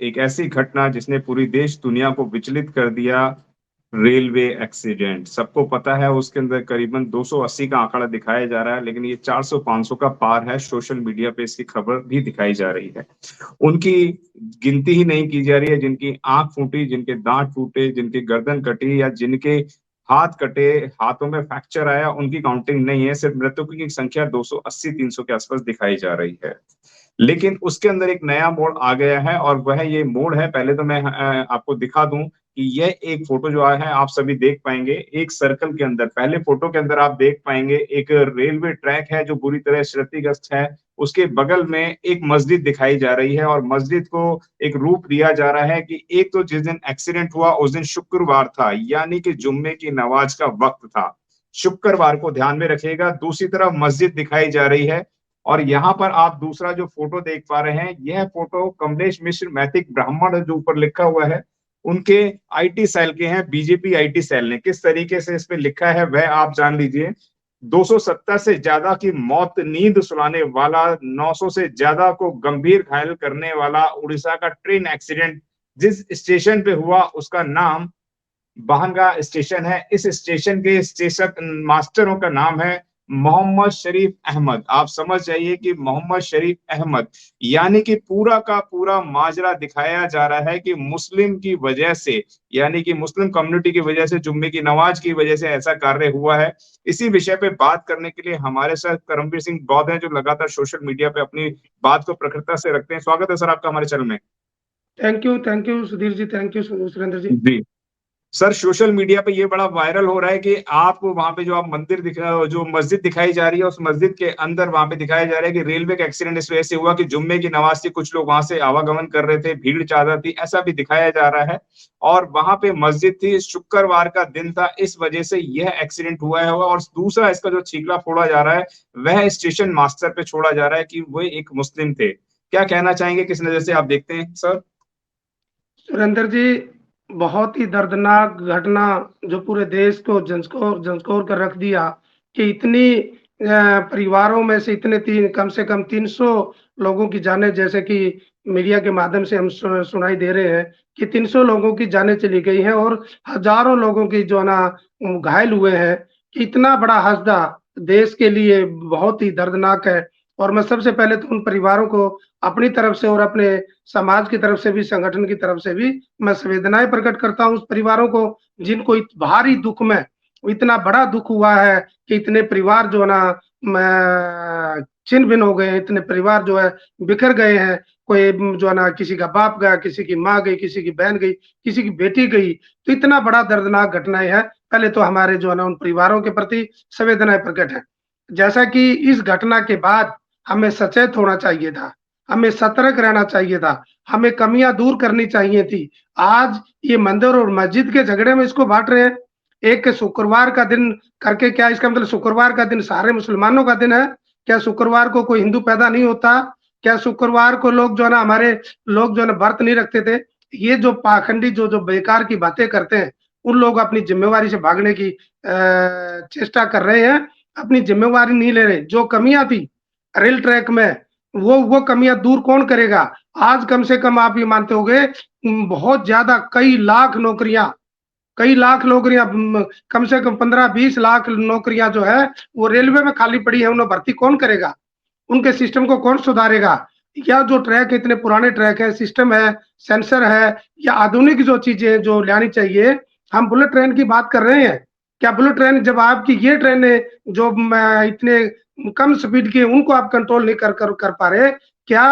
एक ऐसी घटना जिसने पूरी देश दुनिया को विचलित कर दिया। रेलवे एक्सीडेंट सबको पता है, उसके अंदर करीबन 280 का आंकड़ा दिखाया जा रहा है, लेकिन ये 400-500 का पार है। सोशल मीडिया पे इसकी खबर भी दिखाई जा रही है। उनकी गिनती ही नहीं की जा रही है, जिनकी आंख फूटी, जिनके दांत टूटे, जिनकी गर्दन कटी या जिनके हाथ कटे, हाथों में फ्रैक्चर आया, उनकी काउंटिंग नहीं है। सिर्फ मृतकों की संख्या 280-300 के आसपास दिखाई जा रही है। लेकिन उसके अंदर एक नया मोड़ आ गया है, और वह ये मोड़ है। पहले तो मैं आपको दिखा दूं कि यह एक फोटो जो आया है, आप सभी देख पाएंगे। एक सर्कल के अंदर, पहले फोटो के अंदर आप देख पाएंगे एक रेलवे ट्रैक है जो बुरी तरह क्षतिग्रस्त है। उसके बगल में एक मस्जिद दिखाई जा रही है, और मस्जिद को एक रूप दिया जा रहा है कि एक तो जिस दिन एक्सीडेंट हुआ उस दिन शुक्रवार था, यानी कि जुम्मे की नमाज का वक्त था। शुक्रवार को ध्यान में रखिएगा। दूसरी तरफ मस्जिद दिखाई जा रही है, और यहाँ पर आप दूसरा जो फोटो देख पा रहे हैं, यह फोटो कमलेश मिश्र मैथिक ब्राह्मण जो ऊपर लिखा हुआ है, उनके आईटी सेल के हैं। बीजेपी आईटी सेल ने किस तरीके से इस पे लिखा है वह आप जान लीजिए। 270 से ज्यादा की मौत, नींद सुलाने वाला, 900 से ज्यादा को गंभीर घायल करने वाला उड़ीसा का ट्रेन एक्सीडेंट जिस स्टेशन पे हुआ उसका नाम बाहनगा स्टेशन है। इस स्टेशन के स्टेशन मास्टरों का नाम है मोहम्मद शरीफ अहमद। आप समझ जाइए कि मोहम्मद शरीफ अहमद, यानी कि पूरा का पूरा माजरा दिखाया जा रहा है कि मुस्लिम की वजह से, यानी कि मुस्लिम कम्युनिटी की वजह से, जुम्मे की नमाज की वजह से ऐसा कार्य हुआ है। इसी विषय पे बात करने के लिए हमारे साथ करमवीर सिंह बौद्ध हैं, जो लगातार सोशल मीडिया पे अपनी बात को प्रखरता से रखते हैं। स्वागत है सर आपका हमारे चैनल में। Thank you Sudhir ji, thank you Surendra ji. जी सर, सोशल मीडिया पे ये बड़ा वायरल हो रहा है कि आप वहां पे जो आप मंदिर जो मस्जिद दिखाई जा रही है, उस मस्जिद के अंदर वहां पे दिखाया जा रहा है कि रेलवे का एक्सीडेंट इस वजह से हुआ कि जुम्मे की नमाज थी, कुछ लोग वहां से आवागमन कर रहे थे, भीड़ ज्यादा थी, ऐसा भी दिखाया जा रहा है। और वहां पे मस्जिद थी, शुक्रवार का दिन था, इस वजह से यह एक्सीडेंट हुआ है। और दूसरा इसका जो छींकला फोड़ा जा रहा है वह स्टेशन मास्टर पे छोड़ा जा रहा है कि वो एक मुस्लिम थे। क्या कहना चाहेंगे, किस नजर से आप देखते हैं सर? सुरेंद्र जी, बहुत ही दर्दनाक घटना जो पूरे देश को झंझोर कर रख दिया कि इतनी परिवारों में से इतने कम से कम 300 लोगों की जानें, जैसे कि मीडिया के माध्यम से हम सुनाई दे रहे हैं कि 300 लोगों की जानें चली गई हैं और हजारों लोगों की जो ना घायल हुए हैं। कि इतना बड़ा हादसा देश के लिए बहुत ही दर्दनाक है। और मैं सबसे पहले तो उन परिवारों को अपनी तरफ से और अपने समाज की तरफ से भी, संगठन की तरफ से भी मैं संवेदनाएं प्रकट करता हूं उस परिवारों को जिनको भारी दुख में, इतना बड़ा दुख हुआ है कि इतने परिवार जो है ना छिन्न भिन्न हो गए हैं, इतने परिवार जो है बिखर गए हैं। कोई जो है ना, किसी का बाप गया, किसी की माँ गई, किसी की बहन गई, किसी की बेटी गई। तो इतना बड़ा दर्दनाक घटनाएं है। पहले तो हमारे जो है ना उन परिवारों के प्रति संवेदनाएं प्रकट है। जैसा कि इस घटना के बाद हमें सचेत होना चाहिए था, हमें सतर्क रहना चाहिए था, हमें कमियां दूर करनी चाहिए थी। आज ये मंदिर और मस्जिद के झगड़े में इसको बांट रहे हैं। एक शुक्रवार का दिन करके, क्या इसका मतलब शुक्रवार का दिन सारे मुसलमानों का दिन है? क्या शुक्रवार को कोई हिंदू पैदा नहीं होता? क्या शुक्रवार को लोग जो है ना, हमारे लोग जो है ना व्रत नहीं रखते थे? ये जो पाखंडी जो जो बेकार की बातें करते हैं, उन लोग अपनी जिम्मेवारी से भागने की चेष्टा कर रहे हैं, अपनी जिम्मेवारी नहीं ले रहे। जो कमियां थी रेल ट्रैक में, वो कमियां दूर कौन करेगा? आज कम से कम आप ये मानते होंगे बहुत ज्यादा कई लाख नौकरियां, कम से कम 15-20 लाख नौकरियां जो है वो रेलवे में खाली पड़ी है। उन्हें भर्ती कौन करेगा? उनके सिस्टम को कौन सुधारेगा? या जो ट्रैक, इतने पुराने ट्रैक है, सिस्टम है, सेंसर है, या आधुनिक जो चीजें जो लानी चाहिए। हम बुलेट ट्रेन की बात कर रहे हैं। क्या बुलेट ट्रेन, जब आपकी ये ट्रेनें जो इतने कम स्पीड की, उनको आप कंट्रोल नहीं कर पा रहे, क्या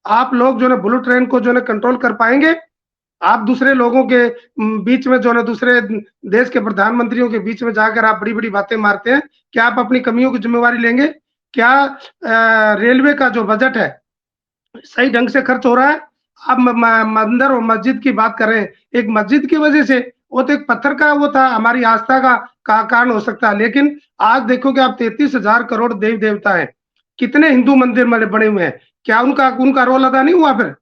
आप लोग जो है बुलेट ट्रेन को जो है कंट्रोल कर पाएंगे? आप दूसरे लोगों के बीच में जो है दूसरे देश के प्रधानमंत्रियों के बीच में जाकर आप बड़ी-बड़ी बातें मारते हैं। क्या आप अपनी कमियों की जिम्मेवारी लेंगे? क्या रेलवे का जो बजट है सही ढंग से खर्च हो रहा है? आप मंदिर और मस्जिद की बात कर रहे हैं। एक मस्जिद की वजह से, वो तो एक पत्थर का वो था, हमारी आस्था का कारण हो सकता है। लेकिन आज देखो कि आप 33,000 करोड़ देवी देवता है, कितने हिंदू मंदिर बने हुए हैं। क्या उनका रोल अदा नहीं हुआ? फिर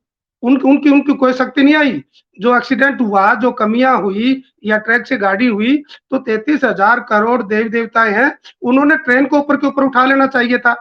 उनकी उनकी कोई शक्ति नहीं आई? जो एक्सीडेंट हुआ, जो कमियां हुई या ट्रैक से गाड़ी हुई, तो 33,000 करोड़ देवी देवताएं हैं, उन्होंने ट्रेन को ऊपर के ऊपर उठा लेना चाहिए था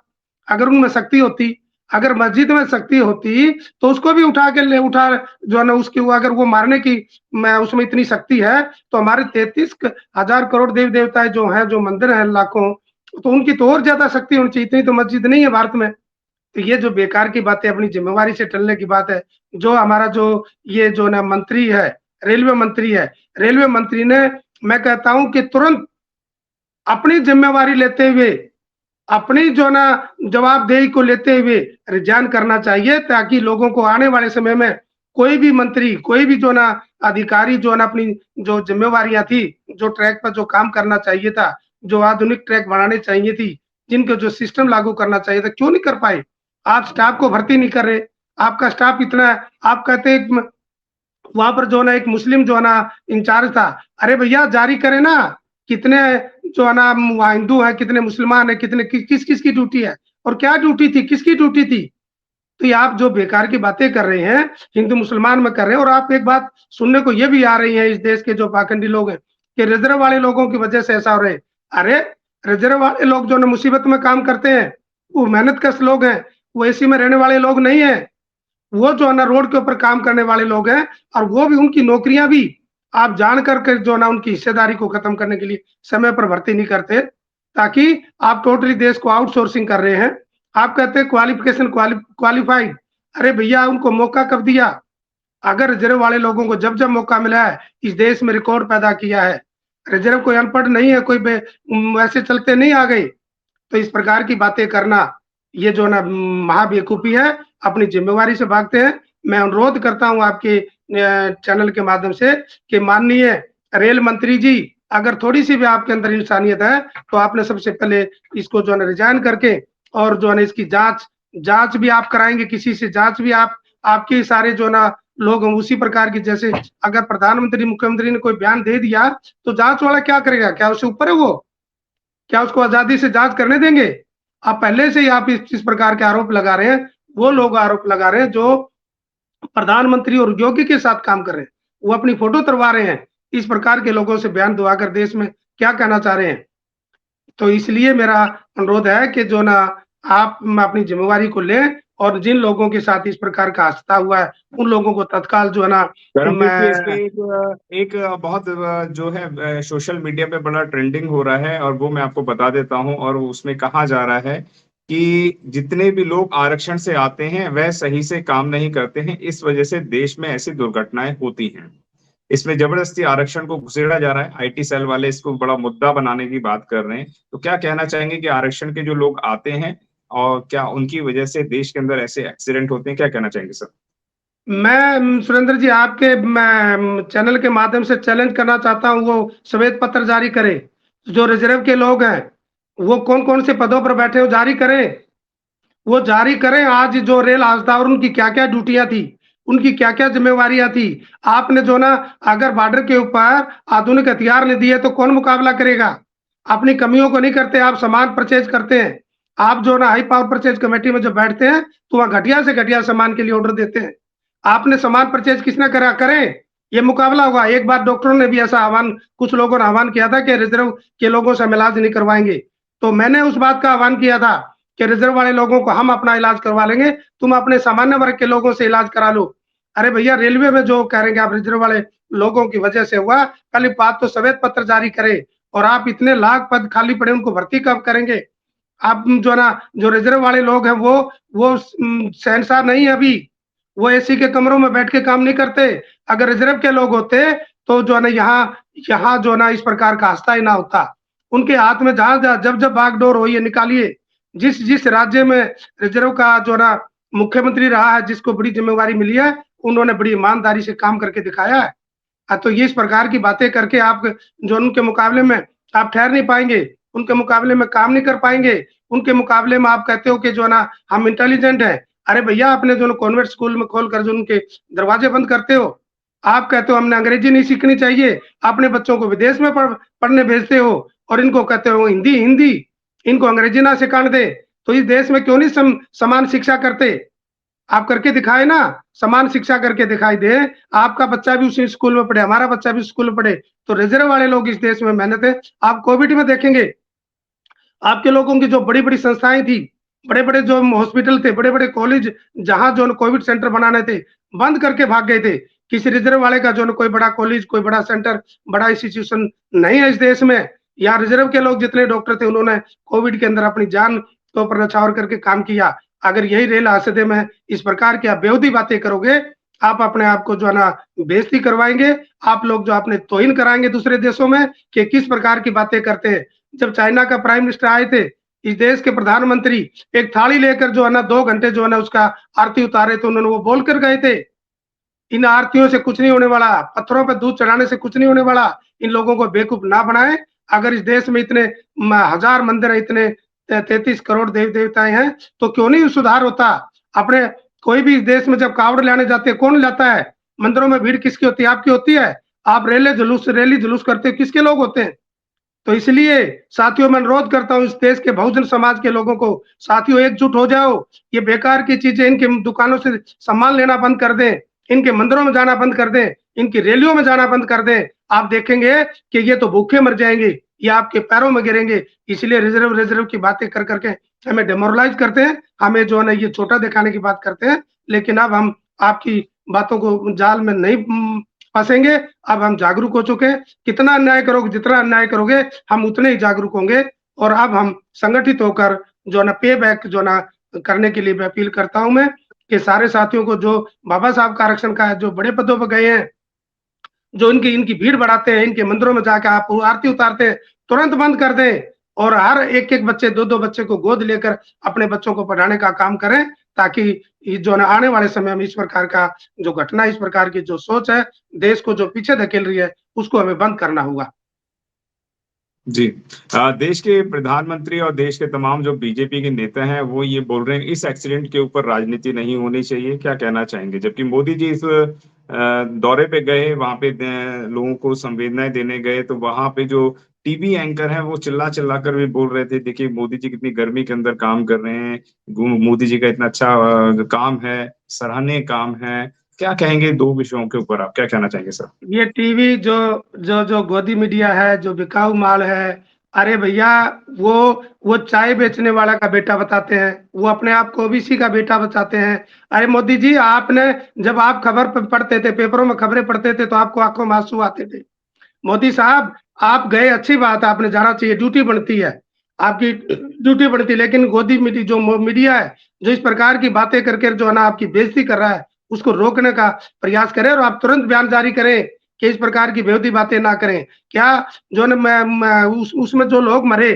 अगर उनमें शक्ति होती। अगर मस्जिद में शक्ति होती तो उसको भी उठा के ले उठा जो है ना उसकी वो अगर वो मारने की मैं उसमें इतनी शक्ति है तो हमारे 33,000 करोड़ देवी देवताएं जो हैं जो मंदिर हैं लाखों तो उनकी तो और ज्यादा शक्ति होनी चाहिए। इतनी तो मस्जिद नहीं है भारत में। तो ये जो बेकार की बात है अपनी जिम्मेवारी से टलने की बात है। जो हमारा जो ये जो ना मंत्री है रेलवे मंत्री है, रेलवे मंत्री ने मैं कहता हूं कि तुरंत अपनी जिम्मेवारी लेते हुए अपनी जो ना जवाबदेही को लेते हुए रिजाइन करना चाहिए ताकि लोगों को आने वाले समय में कोई भी मंत्री, कोई भी जो ना अधिकारी जो ना अपनी जो जिम्मेवारियां थी, जो ट्रैक पर जो काम करना चाहिए था, जो आधुनिक ट्रैक बनाने चाहिए थी, जिनको जो सिस्टम लागू करना चाहिए था, क्यों नहीं कर पाए? आप स्टाफ को भर्ती नहीं कर रहे, आपका स्टाफ इतना है, आप कहते हैं वहां पर जो है ना एक मुस्लिम जो है ना इंचार्ज था। अरे भैया जारी करें ना, कितने जो है ना वहाँ हिंदू है, कितने मुसलमान है, कितने किस किस की ड्यूटी है और क्या ड्यूटी थी, किसकी ड्यूटी थी? तो ये आप जो बेकार की बातें कर रहे हैं हिंदू मुसलमान में कर रहे हैं। और आप एक बात सुनने को ये भी आ रही है इस देश के जो पाखंडी लोग हैं कि रिजर्व वाले लोगों की वजह से ऐसा हो रहा है। अरे रिजर्व वाले लोग जो ना मुसीबत में काम करते हैं वो मेहनत कश लोग हैं, वो एसी में रहने वाले लोग नहीं है। वो जो है ना रोड के ऊपर काम करने वाले लोग हैं और वो भी उनकी नौकरियां भी आप जान करके जो ना उनकी हिस्सेदारी को खत्म करने के लिए समय पर भर्ती नहीं करते ताकि आप टोटली देश को आउटसोर्सिंग कर रहे हैं। आप कहते हैं क्वालिफिकेशन क्वालिफाइड। अरे भैया उनको मौका कब दिया? अगर रिजर्व वाले लोगों को जब जब मौका मिला है इस देश में रिकॉर्ड पैदा किया है। रिजर्व कोई अनपढ़ नहीं है, कोई वैसे चलते नहीं आ गए। तो इस प्रकार की बातें करना ये जो ना महाबेवकूफी है, अपनी जिम्मेवारी से भागते हैं। मैं अनुरोध करता हूं आपके चैनल के माध्यम से कि माननीय रेल मंत्री जी अगर थोड़ी सी भी आपके अंदर इंसानियत है तो आपने सबसे पहले इसको जो है रिजाइन करके और जो है इसकी जांच भी आप कराएंगे, किसी से जांच भी आप आपके सारे जो ना लोग उसी प्रकार की जैसे अगर प्रधानमंत्री मुख्यमंत्री ने कोई बयान दे दिया तो जांच वाला क्या करेगा? क्या उससे ऊपर है वो? क्या उसको आजादी से जांच करने देंगे? आप पहले से ही आप इस प्रकार के आरोप लगा रहे हैं। वो लोग आरोप लगा रहे हैं जो प्रधानमंत्री और योगी के साथ काम कर रहे हैं, वो अपनी फोटो तरवा रहे हैं। इस प्रकार के लोगों से बयान दुआकर देश में क्या कहना चाह रहे हैं? तो इसलिए मेरा अनुरोध है कि जो ना आप अपनी जिम्मेवारी को लें और जिन लोगों के साथ इस प्रकार का हादसा हुआ है उन लोगों को तत्काल जो है ना परमवीर जी, इस पे मैं एक बहुत जो है सोशल मीडिया पे बड़ा ट्रेंडिंग हो रहा है और वो मैं आपको बता देता हूँ। और उसमें कहा जा रहा है कि जितने भी लोग आरक्षण से आते हैं वह सही से काम नहीं करते हैं, इस वजह से देश में ऐसी दुर्घटनाएं होती हैं। इसमें जबरदस्ती आरक्षण को घुसेड़ा जा रहा है। आईटी सेल वाले इसको बड़ा मुद्दा बनाने की बात कर रहे हैं। तो क्या कहना चाहेंगे कि आरक्षण के जो लोग आते हैं और क्या उनकी वजह से देश के अंदर ऐसे एक्सीडेंट होते हैं? क्या कहना चाहेंगे सर? मैं सुरेंद्र जी आपके मैं चैनल के माध्यम से चैलेंज करना चाहता हूँ वो श्वेत पत्र जारी करें। जो रिजर्व के लोग हैं वो कौन कौन से पदों पर बैठे हो जारी करें। वो जारी करें आज जो रेल हादसा और उनकी क्या क्या ड्यूटियां थी, उनकी क्या क्या जिम्मेवारियां थी। आपने जो ना अगर बॉर्डर के ऊपर आधुनिक हथियार नहीं दिए तो कौन मुकाबला करेगा? अपनी कमियों को नहीं करते, आप सामान परचेज करते हैं। आप जो ना हाई पावर परचेज कमेटी में जो बैठते हैं तो वहां घटिया से घटिया सामान के लिए ऑर्डर देते हैं। आपने सामान परचेज किसने करा? करें, ये मुकाबला होगा। एक बार डॉक्टरों ने भी ऐसा आह्वान कुछ लोगों ने आह्वान किया था कि रिजर्व के लोगों से हम इलाज नहीं करवाएंगे। तो मैंने उस बात का आह्वान किया था कि रिजर्व वाले लोगों को हम अपना इलाज करवा लेंगे, तुम अपने सामान्य वर्ग के लोगों से इलाज करा लो। अरे भैया रेलवे में जो कह रहे हैं आप रिजर्व वाले लोगों की वजह से हुआ, पहले बात तो श्वेत पत्र जारी करे। और आप इतने लाख पद खाली पड़े उनको भर्ती कब करेंगे? आप जो ना जो रिजर्व वाले लोग हैं वो शहंशाह नहीं है अभी, वो एसी के कमरों में बैठ के काम नहीं करते। अगर रिजर्व के लोग होते तो जो है ना यहाँ जो ना इस प्रकार का हादसा ही ना होता। उनके हाथ में जहां जब जब बागडोर हो ये निकालिए। जिस जिस राज्य में रिजर्व का जो ना मुख्यमंत्री रहा है, जिसको बड़ी जिम्मेवारी मिली है, उन्होंने बड़ी ईमानदारी से काम करके दिखाया है। तो ये इस प्रकार की बातें करके आप जो उनके मुकाबले में आप ठहर नहीं पाएंगे, उनके मुकाबले में काम नहीं कर पाएंगे। उनके मुकाबले में आप कहते हो कि जो ना हम इंटेलिजेंट हैं। अरे भैया अपने जो कॉन्वेंट स्कूल में खोलकर जो उनके दरवाजे बंद करते हो। आप कहते हो हमने अंग्रेजी नहीं सीखनी चाहिए, अपने बच्चों को विदेश में पढ़ने भेजते हो और इनको कहते हो हिंदी हिंदी, इनको अंग्रेजी ना सिखाने दे। तो इस देश में क्यों नहीं समान शिक्षा करते? आप करके दिखाए ना, समान शिक्षा करके दिखाई दे। आपका बच्चा भी उसी स्कूल में पढ़े, हमारा बच्चा भी स्कूल में पढ़े। तो रिजर्व वाले लोग इस देश में मेहनत है। आप कोविड में देखेंगे आपके लोगों की जो बड़ी बड़ी संस्थाएं थी, बड़े बड़े जो हॉस्पिटल थे, बड़े बड़े कॉलेज जहां जो कोविड सेंटर बनाने थे, बंद करके भाग गए थे। किसी रिजर्व वाले का जो कोई बड़ा कॉलेज, कोई बड़ा सेंटर, बड़ा इंस्टीट्यूशन नहीं है इस देश में। यहाँ रिजर्व के लोग जितने डॉक्टर थे उन्होंने कोविड के अंदर अपनी जान को ऊपर न्यौछावर करके काम किया। अगर यही रेल हादसे में इस प्रकार की आप बेहूदी बातें करोगे, आप अपने आप को जो है ना बेइज्जती करवाएंगे। आप लोग जो अपने तौहीन कराएंगे दूसरे देशों में कि किस प्रकार की बातें करते हैं। जब चाइना का प्राइम मिनिस्टर आए थे, इस देश के प्रधानमंत्री एक थाली लेकर जो है ना 2 घंटे जो है ना उसका आरती उतारे, तो उन्होंने वो बोलकर गए थे, इन आरतियों से कुछ नहीं होने वाला, पत्थरों पे दूध चढ़ाने से कुछ नहीं होने वाला। इन लोगों को बेवकूफ ना बनाएं। अगर इस देश में इतने हजार मंदिर है, इतने 33 करोड़ देवी देवताएं हैं, तो क्यों नहीं सुधार होता। अपने कोई भी इस देश में जब कावड़ लाने जाते हैं, कौन लाता है? मंदिरों में भीड़ किसकी होती है? आपकी होती है। आप रैली जुलूस करते हो, किसके लोग होते हैं? तो इसलिए साथियों मैं अनुरोध करता हूँ इस देश के बहुजन समाज के लोगों को, साथियों एकजुट हो जाओ। ये बेकार की चीजें, इनके दुकानों से सामान लेना बंद कर दें, इनके मंदिरों में जाना बंद कर दें, इनकी रैलियों में जाना बंद कर दें। आप देखेंगे कि ये तो भूखे मर जाएंगे, ये आपके पैरों में गिरेंगे। इसलिए रिजर्व रिजर्व की बातें कर करके हमें डेमोरलाइज करते हैं, हमें जो है ना ये छोटा दिखाने की बात करते हैं। लेकिन अब हम आपकी बातों को जाल में नहीं फंसेंगे। अब हम जागरूक हो चुके हैं। कितना अन्याय करोगे, जितना अन्याय करोगे, हम उतने ही जागरूक होंगे। और अब हम संगठित होकर जो है ना पे बैक जो है ना करने के लिए मैं अपील करता हूं मैं कि सारे साथियों को जो बाबा साहब का आरक्षण का है, जो बड़े पदों पर गए हैं, जो इनकी इनकी भीड़ बढ़ाते हैं, इनके मंदिरों में जाकर आप आरती उतारते हैं, तुरंत बंद कर दें। और हर एक-एक बच्चे, 2-2 बच्चे को गोद लेकर अपने बच्चों को पढ़ाने का काम करें, ताकि ये जो है ना आने वाले समय में इस प्रकार का जो घटना, इस प्रकार की जो सोच है, देश को जो पीछे धकेल रही है, उसको हमें बंद करना होगा। जी। देश के प्रधानमंत्री और देश के तमाम जो बीजेपी के नेता हैं वो ये बोल रहे हैं इस एक्सीडेंट के ऊपर राजनीति नहीं होनी चाहिए। क्या कहना चाहेंगे? जबकि मोदी जी इस दौरे पे गए, वहां पे लोगों को संवेदनाएं देने गए, तो वहां पे जो टीवी एंकर हैं वो चिल्ला चिल्ला कर भी बोल रहे थे, देखिए मोदी जी कितनी गर्मी के अंदर काम कर रहे हैं, मोदी जी का इतना अच्छा काम है, सराहनीय काम है। क्या कहेंगे दो विषयों के ऊपर? आप क्या कहना चाहेंगे सर? ये टीवी जो जो जो गोदी मीडिया है, जो बिकाऊ माल है, अरे भैया वो वो चाय बेचने वाला का बेटा बताते हैं, वो अपने आप को ओबीसी का बेटा बताते हैं। अरे मोदी जी, आपने जब आप खबर पढ़ते थे, पेपरों में खबरें पढ़ते थे, तो आपको आंखों में आंसू आते थे। मोदी साहब, आप गए, अच्छी बात है, आपने जाना चाहिए, ड्यूटी बनती है, आपकी ड्यूटी बनती है। लेकिन गोदी मीडिया है, जो इस प्रकार की बातें करके जो है ना आपकी बेइज्जती कर रहा है, उसको रोकने का प्रयास करें और आप तुरंत बयान जारी करें कि इस प्रकार की बेहूदी बातें ना करें। क्या जो है ना उसमें जो लोग मरे,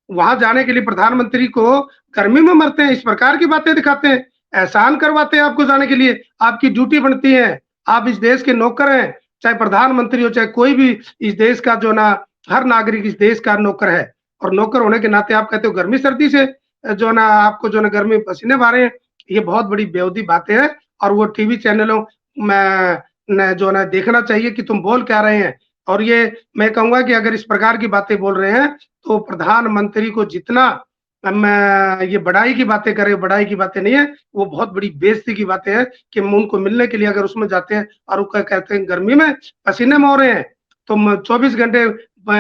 वहां जाने के लिए प्रधानमंत्री को गर्मी में मरते हैं, इस प्रकार की बातें दिखाते हैं, एहसान करवाते हैं आपको जाने के लिए। आपकी ड्यूटी बनती है, आप इस देश के नौकर हैं, चाहे प्रधानमंत्री हो, चाहे कोई भी इस देश का जो ना, हर नागरिक इस देश का नौकर है। और नौकर होने के नाते आप कहते हो गर्मी सर्दी से जो ना आपको जो ना गर्मी पसीने आ रहे हैं, ये बहुत बड़ी बेहूदी बातें हैं। और वो टीवी चैनलों में न जो ना देखना चाहिए कि तुम बोल क्या रहे हैं। और ये मैं कहूंगा कि अगर इस प्रकार की बातें बोल रहे हैं, तो प्रधानमंत्री को जितना ये बड़ाई की बातें करें, बड़ाई की बातें नहीं है, वो बहुत बड़ी बेइज्जती की बातें हैं कि उनको मिलने के लिए अगर उसमें जाते हैं और वो कहते हैं गर्मी में पसीने में हो रहे हैं, तो 24 घंटे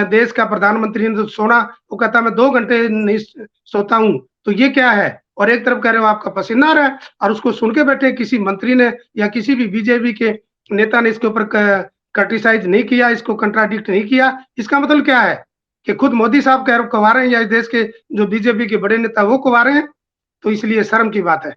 देश का प्रधानमंत्री ने तो सोना, वो कहता है मैं 2 घंटे नहीं सोता हूँ, तो ये क्या है? और एक तरफ कह रहे हो आपका पसीना आ रहा है, और उसको सुन के बैठे किसी मंत्री ने या किसी भी बीजेपी के नेता ने इसके ऊपर क्रिटिसाइज नहीं किया, इसको कंट्राडिक्ट नहीं किया। इसका मतलब क्या है कि खुद मोदी साहब कह कहा रहे हैं या इस देश के जो बीजेपी के बड़े नेता वो कहा रहे हैं? तो इसलिए शर्म की बात है।